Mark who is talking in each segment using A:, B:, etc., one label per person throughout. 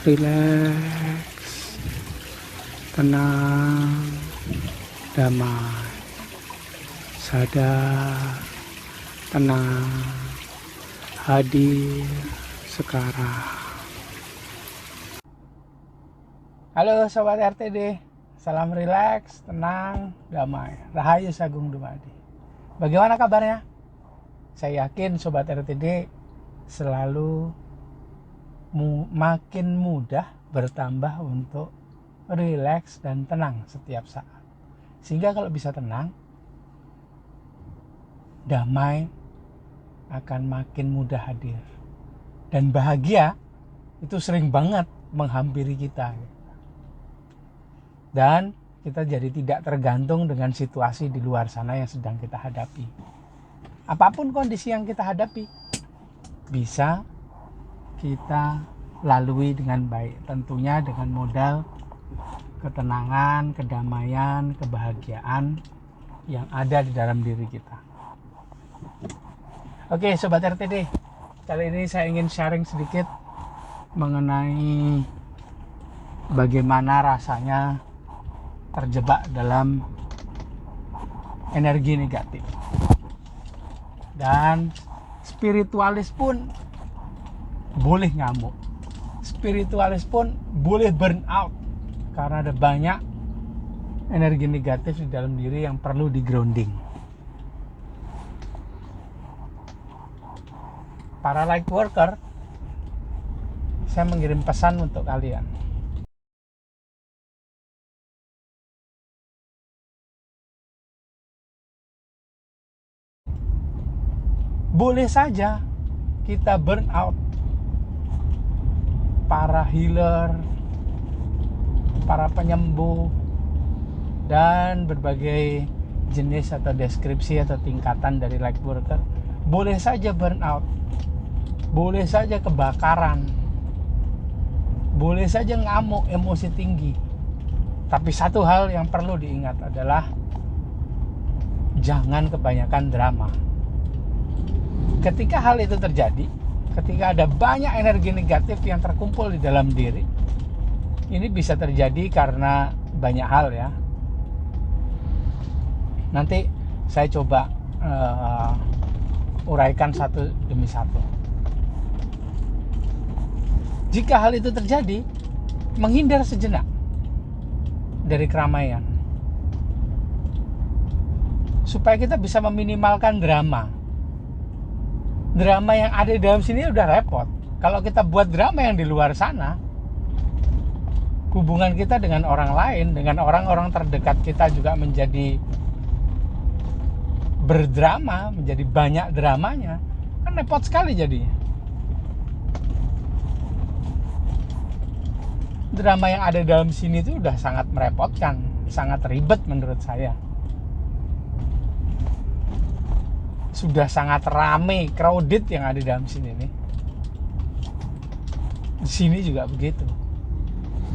A: rileks, tenang, damai, sadar, tenang, hadir sekarang. Halo Sobat RTD, salam rileks, tenang, damai, Rahayu Sagung Dumadi. Bagaimana kabarnya? Saya yakin Sobat RTD selalu makin mudah bertambah untuk rileks dan tenang setiap saat. Sehingga kalau bisa tenang, damai akan makin mudah hadir. Dan bahagia itu sering banget menghampiri kita. Dan kita jadi tidak tergantung dengan situasi di luar sana yang sedang kita hadapi. Apapun kondisi yang kita hadapi, bisa kita lalui dengan baik. Tentunya dengan modal ketenangan, kedamaian, kebahagiaan yang ada di dalam diri kita. Oke Sobat RTD, kali ini saya ingin sharing sedikit mengenai bagaimana rasanya terjebak dalam energi negatif. Dan spiritualis pun boleh ngamuk, spiritualis pun boleh burn out, karena ada banyak energi negatif di dalam diri yang perlu di grounding. Para light worker, saya mengirim pesan untuk kalian. Boleh saja kita burn out. Para healer, para penyembuh, dan berbagai jenis atau deskripsi atau tingkatan dari light worker boleh saja burn out, boleh saja kebakaran, boleh saja ngamuk, emosi tinggi. Tapi satu hal yang perlu diingat adalah jangan kebanyakan drama. Ketika hal itu terjadi, ketika ada banyak energi negatif yang terkumpul di dalam diri, ini bisa terjadi karena banyak hal ya. Nanti saya coba uraikan satu demi satu. Jika hal itu terjadi, menghindar sejenak dari keramaian, supaya kita bisa meminimalkan drama. Drama yang ada di dalam sini udah repot. Kalau kita buat drama yang di luar sana, hubungan kita dengan orang lain, dengan orang-orang terdekat kita juga menjadi berdrama, menjadi banyak dramanya, kan repot sekali jadinya. Drama yang ada dalam sini itu udah sangat merepotkan, sangat ribet menurut saya. Sudah sangat rame, crowded yang ada dalam sini nih. Di sini juga begitu.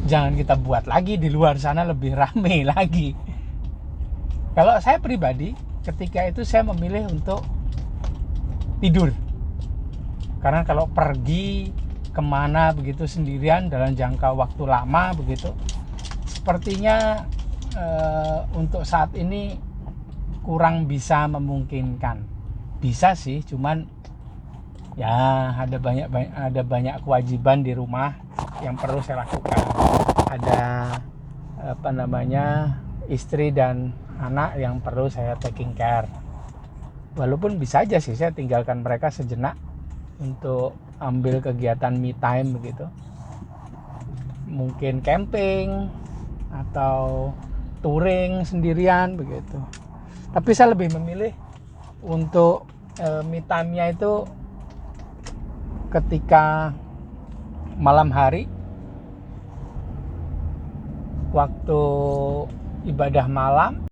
A: Jangan kita buat lagi di luar sana lebih rame lagi. Kalau saya pribadi, ketika itu saya memilih untuk tidur. Karena kalau pergi kemana begitu sendirian dalam jangka waktu lama begitu, sepertinya untuk saat ini kurang bisa memungkinkan. Bisa sih, cuman ya ada banyak kewajiban di rumah yang perlu saya lakukan. Ada istri dan anak yang perlu saya taking care. Walaupun bisa aja sih saya tinggalkan mereka sejenak untuk ambil kegiatan me time begitu. Mungkin camping atau touring sendirian begitu. Tapi saya lebih memilih untuk me time-nya itu ketika malam hari, waktu ibadah malam,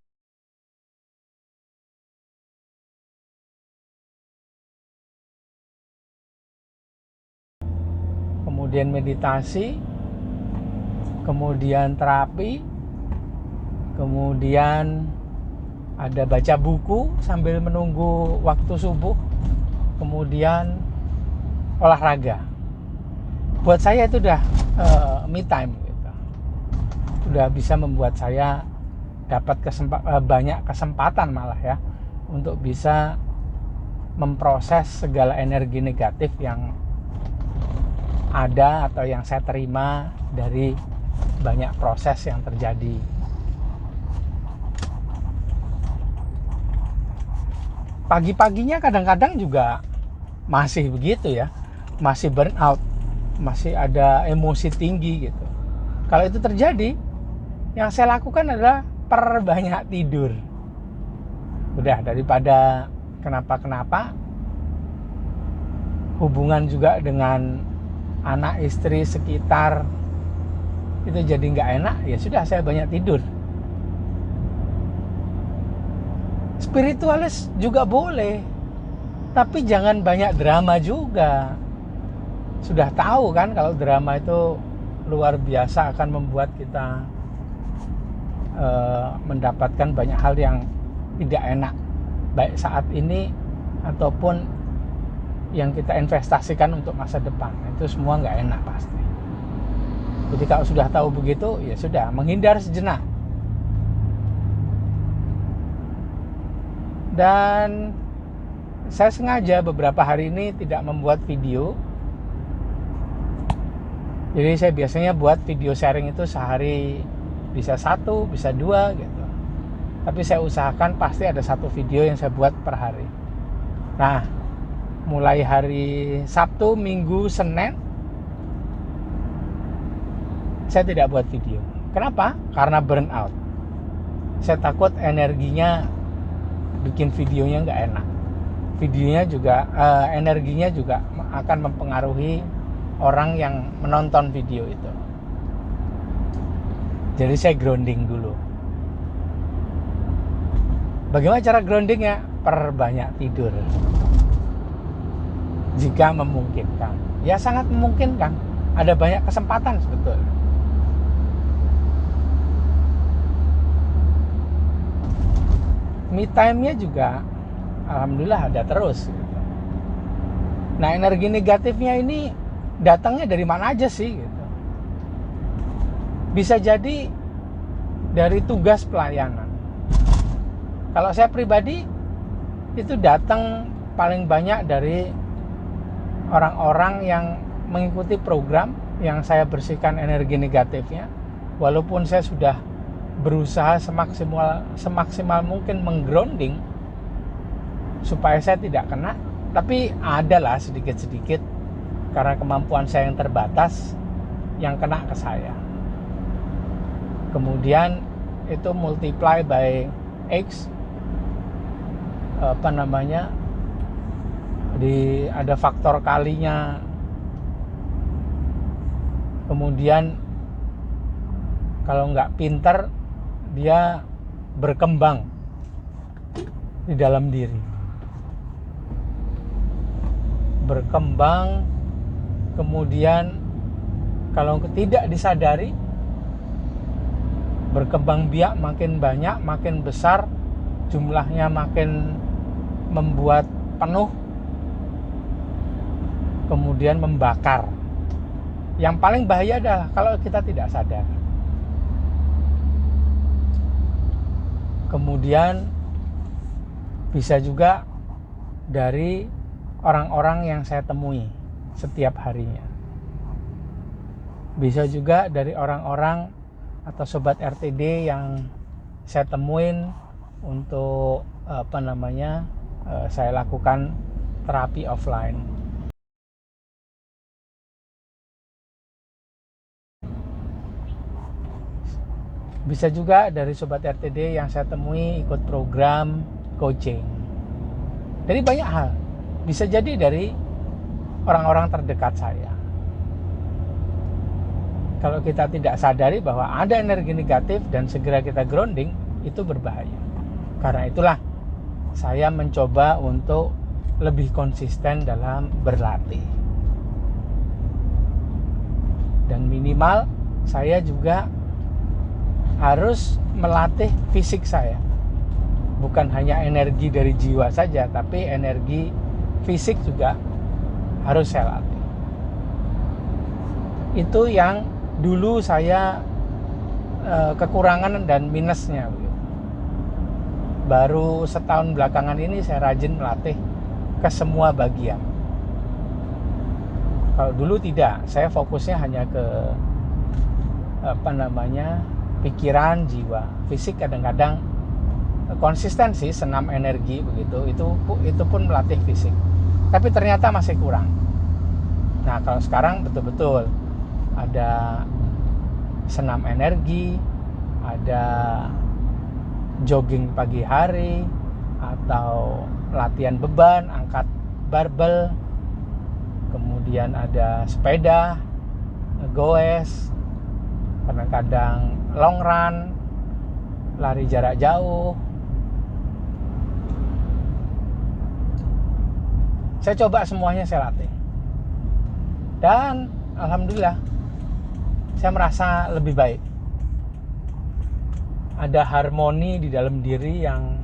A: kemudian meditasi, kemudian terapi, kemudian ada baca buku sambil menunggu waktu subuh, kemudian olahraga. Buat saya itu udah me time gitu. Sudah bisa membuat saya dapat banyak kesempatan malah ya untuk bisa memproses segala energi negatif yang ada atau yang saya terima dari banyak proses yang terjadi. Pagi-paginya kadang-kadang juga masih begitu ya, masih burn out, masih ada emosi tinggi gitu. Kalau itu terjadi, yang saya lakukan adalah perbanyak tidur. Udah, daripada kenapa-kenapa, hubungan juga dengan anak istri sekitar itu jadi nggak enak, ya sudah saya banyak tidur. Spiritualis juga boleh, tapi jangan banyak drama juga. Sudah tahu kan kalau drama itu luar biasa akan membuat kita mendapatkan banyak hal yang tidak enak, baik saat ini ataupun yang kita investasikan untuk masa depan. Itu semua nggak enak pasti. Jadi kalau sudah tahu begitu, ya sudah, menghindar sejenak. Dan saya sengaja beberapa hari ini tidak membuat video. Jadi saya biasanya buat video sharing itu sehari bisa 1, bisa 2 gitu. Tapi saya usahakan pasti ada 1 video yang saya buat per hari. Nah, mulai hari Sabtu, Minggu, Senin saya tidak buat video. Kenapa? Karena burn out. Saya takut energinya bikin videonya nggak enak. Videonya juga energinya juga akan mempengaruhi orang yang menonton video itu. Jadi saya grounding dulu. Bagaimana cara groundingnya? Perbanyak tidur. Jika memungkinkan. Ya sangat memungkinkan. Ada banyak kesempatan sebetulnya. Me time-nya juga alhamdulillah ada terus. Nah, energi negatifnya ini datangnya dari mana aja sih gitu. Bisa jadi dari tugas pelayanan. Kalau saya pribadi itu datang paling banyak dari orang-orang yang mengikuti program yang saya bersihkan energi negatifnya. Walaupun saya sudah berusaha semaksimal mungkin menggrounding supaya saya tidak kena, tapi adalah sedikit-sedikit karena kemampuan saya yang terbatas yang kena ke saya. Kemudian itu multiply by X, ada faktor kalinya. Kemudian kalau nggak pintar, dia berkembang di dalam diri. Berkembang, kemudian kalau tidak disadari, berkembang biak makin banyak, makin besar, jumlahnya makin membuat penuh, kemudian membakar. Yang paling bahaya adalah kalau kita tidak sadar. Kemudian bisa juga dari orang-orang yang saya temui setiap harinya. Bisa juga dari orang-orang atau sobat RTD yang saya temuin untuk saya lakukan terapi offline. Bisa juga dari sobat RTD yang saya temui ikut program coaching. Dari banyak hal. Bisa jadi dari orang-orang terdekat saya. Kalau kita tidak sadari bahwa ada energi negatif dan segera kita grounding, itu berbahaya. Karena itulah saya mencoba untuk lebih konsisten dalam berlatih. Dan minimal saya juga harus melatih fisik saya. Bukan hanya energi dari jiwa saja, tapi energi fisik juga harus saya latih. Itu yang dulu saya kekurangan dan minusnya. Baru setahun belakangan ini saya rajin melatih ke semua bagian. Kalau dulu tidak, saya fokusnya hanya ke pikiran, jiwa. Fisik kadang-kadang konsistensi, senam energi begitu, itu pun melatih fisik. Tapi ternyata masih kurang. Nah, kalau sekarang betul-betul ada senam energi, ada jogging pagi hari, atau latihan beban, angkat barbel, kemudian ada sepeda, ngegoes, kadang-kadang long run, lari jarak jauh. Saya coba semuanya, saya latih. Dan alhamdulillah saya merasa lebih baik. Ada harmoni di dalam diri yang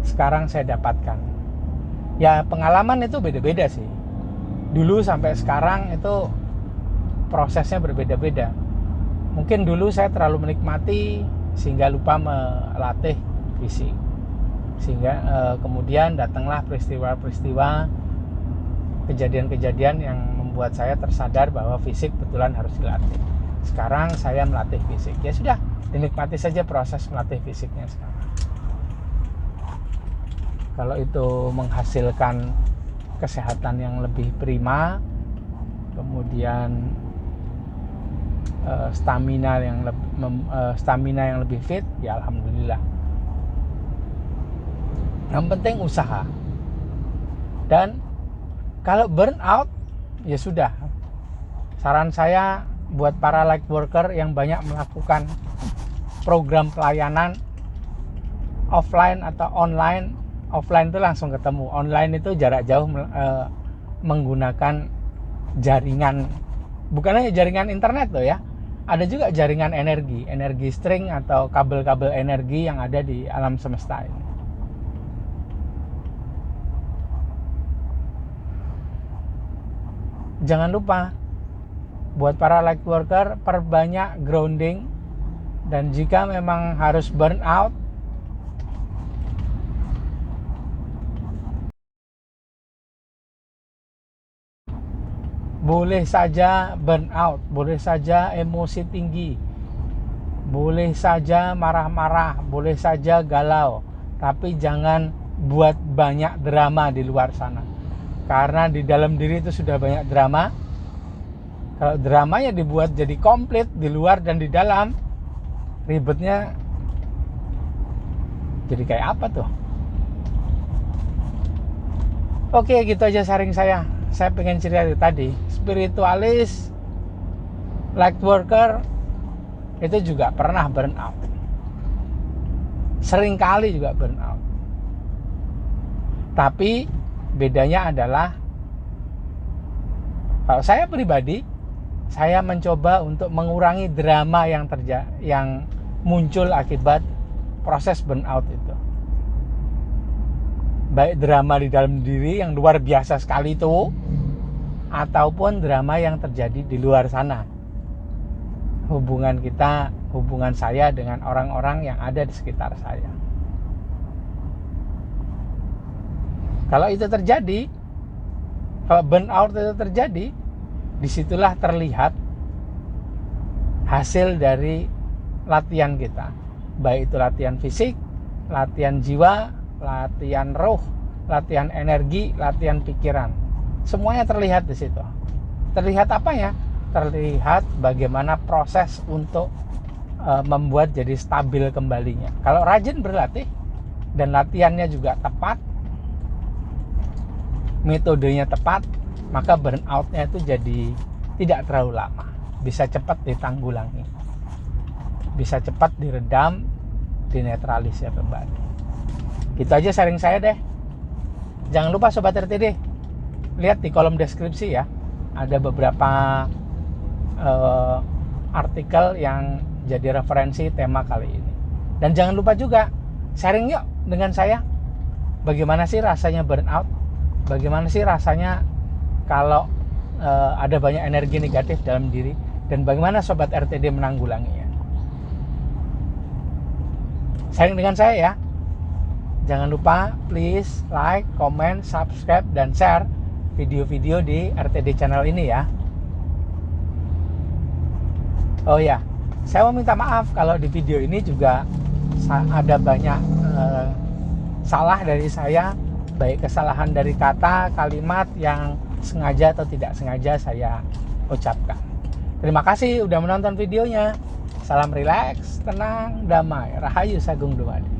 A: sekarang saya dapatkan. Ya, pengalaman itu beda-beda sih. Dulu sampai sekarang itu prosesnya berbeda-beda. Mungkin dulu saya terlalu menikmati sehingga lupa melatih fisik. Sehingga kemudian datanglah peristiwa-peristiwa, kejadian-kejadian yang membuat saya tersadar bahwa fisik betulan harus dilatih. Sekarang saya melatih fisik. Ya sudah, dinikmati saja proses melatih fisiknya sekarang. Kalau itu menghasilkan kesehatan yang lebih prima, kemudian stamina yang lebih fit, ya alhamdulillah. Yang penting usaha. Dan kalau burnout, ya sudah. Saran saya buat para light worker yang banyak melakukan program pelayanan offline atau online. Offline itu langsung ketemu, online itu jarak jauh, menggunakan jaringan, bukan hanya jaringan internet loh ya, ada juga jaringan energi string atau kabel-kabel energi yang ada di alam semesta ini. Jangan lupa buat para light worker, perbanyak grounding, dan jika memang harus burn out, boleh saja burn out, boleh saja emosi tinggi, boleh saja marah-marah, boleh saja galau, tapi jangan buat banyak drama di luar sana. Karena di dalam diri itu sudah banyak drama. Kalau dramanya dibuat jadi komplit di luar dan di dalam, ribetnya jadi kayak apa tuh? Oke, gitu aja sharing saya. Saya pengen cerita tadi, spiritualis, light worker itu juga pernah burn out. Seringkali juga burn out. Tapi bedanya adalah, kalau saya pribadi, saya mencoba untuk mengurangi drama yang muncul akibat proses burnout itu. Baik drama di dalam diri yang luar biasa sekali itu, ataupun drama yang terjadi di luar sana. Hubungan saya dengan orang-orang yang ada di sekitar saya. Kalau itu terjadi, kalau burnout itu terjadi, disitulah terlihat hasil dari latihan kita. Baik itu latihan fisik, latihan jiwa, latihan roh, latihan energi, latihan pikiran. Semuanya terlihat di situ. Terlihat apanya? Terlihat bagaimana proses untuk membuat jadi stabil kembalinya. Kalau rajin berlatih dan latihannya juga tepat, metodenya tepat, maka burnout-nya itu jadi tidak terlalu lama. Bisa cepat ditanggulangi. Bisa cepat diredam, dinetralisir kembali. Gitu aja sharing saya deh. Jangan lupa Sobat RTD, lihat di kolom deskripsi ya, ada beberapa artikel yang jadi referensi tema kali ini. Dan jangan lupa juga sharing yuk dengan saya, bagaimana sih rasanya burnout, bagaimana sih rasanya kalau ada banyak energi negatif dalam diri, dan bagaimana Sobat RTD menanggulanginya. Sharing dengan saya ya. Jangan lupa please like, comment, subscribe, dan share video-video di RTD channel ini ya. Oh ya, saya mau minta maaf kalau di video ini juga ada banyak salah dari saya, baik kesalahan dari kata, kalimat yang sengaja atau tidak sengaja saya ucapkan. Terima kasih udah menonton videonya. Salam rileks, tenang, damai, Rahayu Sagung Dumadi.